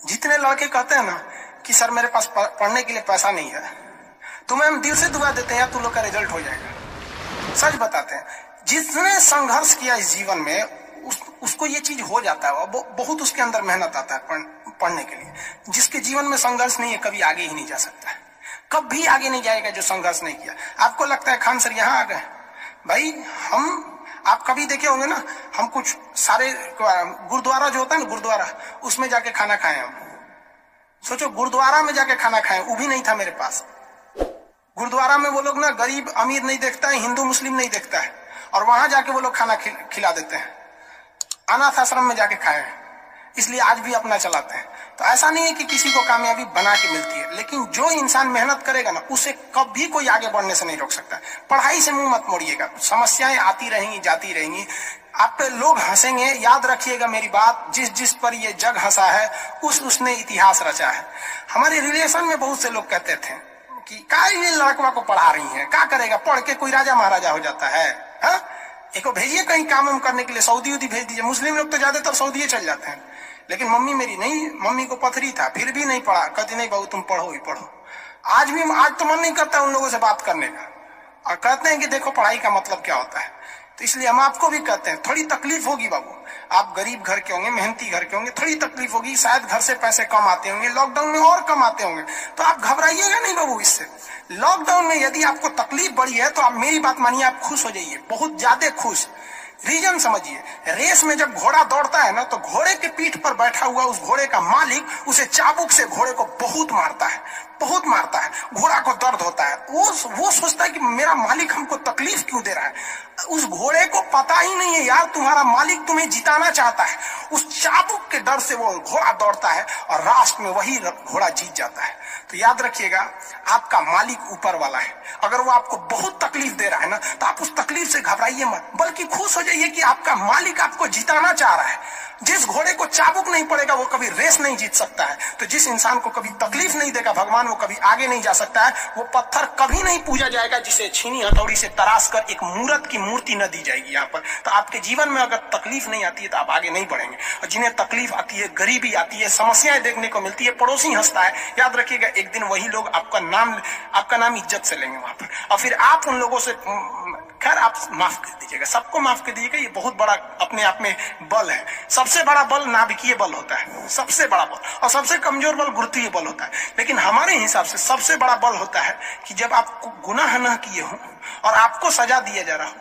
जितने लड़के कहते हैं ना कि सर मेरे पास पढ़ने के लिए पैसा नहीं है, तो हम दिल से दुआ देते हैं यार तू लोग का रिजल्ट हो जाएगा। सच बताते हैं, जिसने संघर्ष किया इस जीवन में उसको ये चीज हो जाता है, बहुत उसके अंदर मेहनत आता है पढ़ने के लिए। जिसके जीवन में संघर्ष नहीं है कभी आगे ही नहीं जा सकता है, कभी आगे नहीं जाएगा जो संघर्ष नहीं किया। आपको लगता है खान सर यहाँ आ गए, भाई आप कभी देखे होंगे ना, हम कुछ सारे गुरुद्वारा जो होता है ना, गुरुद्वारा उसमें जाके खाना खाए हम। सोचो गुरुद्वारा में जाके खाना खाए, वो भी नहीं था मेरे पास। गुरुद्वारा में वो लोग ना गरीब अमीर नहीं देखता है, हिंदू मुस्लिम नहीं देखता है, और वहां जाके वो लोग खाना खिला देते हैं। अनाथ आश्रम में जाके खाए हैं, इसलिए आज भी अपना चलाते हैं। तो ऐसा नहीं है कि किसी को कामयाबी बना के मिलती है, लेकिन जो इंसान मेहनत करेगा ना उसे कभी कोई आगे बढ़ने से नहीं रोक सकता। पढ़ाई से मुंह मत मोड़िएगा, समस्याएं आती रहेंगी जाती रहेंगी, आप पे लोग हंसेंगे। याद रखिएगा मेरी बात, जिस जिस पर ये जग हंसा है उसने इतिहास रचा है। हमारे रिलेशन में बहुत से लोग कहते थे कि का ये लड़कवा को पढ़ा रही है, क्या करेगा, पढ़ के कोई राजा महाराजा हो जाता है। एक भेजिए कहीं काम हम करने के लिए, सऊदी उदी भेज दीजिए। मुस्लिम लोग तो ज्यादातर सऊदी चल जाते हैं, लेकिन मम्मी मेरी नहीं, मम्मी को पथरी था फिर भी नहीं पढ़ा। कहती नहीं बहू तुम पढ़ो ही पढ़ो। आज तो मन नहीं करता उन लोगों से बात करने का, और कहते हैं कि देखो पढ़ाई का मतलब क्या होता है। तो इसलिए हम आपको भी कहते हैं थोड़ी तकलीफ होगी बाबू, आप गरीब घर के होंगे, मेहनती घर के होंगे, थोड़ी तकलीफ होगी, शायद घर से पैसे कम आते होंगे, लॉकडाउन में और कम आते होंगे, तो आप घबराइएगा नहीं बाबू इससे। लॉकडाउन में यदि आपको तकलीफ बढ़ी है तो आप मेरी बात मानिए, आप खुश हो जाइए, बहुत ज्यादा खुश। रीजन समझिए, रेस में जब घोड़ा दौड़ता है ना, तो घोड़े के पीठ पर बैठा हुआ उस घोड़े का मालिक उसे चाबुक से घोड़े को बहुत मारता है, बहुत मारता है। घोड़ा को दर्द होता है, वो सोचता है कि मेरा मालिक हमको तकलीफ क्यों दे रहा है। उस घोड़े को पता ही नहीं है यार तुम्हारा मालिक तुम्हें जिताना चाहता है। उस चाबुक के डर से वो घोड़ा दौड़ता है और लास्ट में वही घोड़ा जीत जाता है। तो याद रखिएगा, आपका मालिक ऊपर वाला है। अगर वो आपको बहुत तकलीफ दे रहा है ना, तो आप उस तकलीफ से घबराइए मत, बल्कि खुश हो जाइए कि आपका मालिक आपको जिताना चाह रहा है। जिस घोड़े को चाबुक नहीं पड़ेगा वो कभी रेस नहीं जीत सकता है। तो जिस इंसान को कभी तकलीफ नहीं देगा भगवान, वो कभी आगे नहीं जा सकता है। वो पत्थर कभी नहीं पूजा जाएगा जिसे छीनी हथौड़ी से तराश कर एक मूर्त की मूर्ति न दी जाएगी यहाँ पर। तो आपके जीवन में अगर तकलीफ नहीं आती है तो आप आगे नहीं बढ़ेंगे। और जिन्हें तकलीफ आती है, गरीबी आती है, समस्याएं देखने को मिलती है, पड़ोसी हंसता है, याद रखिएगा एक दिन वही लोग आपका नाम इज्जत से लेंगे वहां पर। और फिर आप उन लोगों से, खैर आप माफ कर दीजिएगा, सबको माफ कर दीजिएगा, ये बहुत बड़ा अपने आप में बल है। सबसे बड़ा बल नाभिकीय बल होता है, सबसे बड़ा बल, और सबसे कमजोर बल गुरुत्वीय बल होता है। लेकिन हमारे हिसाब से सबसे बड़ा बल होता है कि जब आप गुनाह न किए हो और आपको सजा दिया जा रहा हो,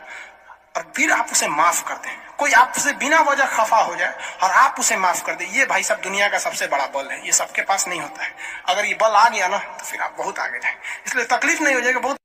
और फिर आप उसे माफ कर दें। कोई आपसे बिना वजह खफा हो जाए और आप उसे माफ कर दें, ये भाई साहब दुनिया का सबसे बड़ा बल है। ये सबके पास नहीं होता है। अगर ये बल आ गया ना तो फिर आप बहुत आगे जाएंगे। इसलिए तकलीफ नहीं हो जाएगा, बहुत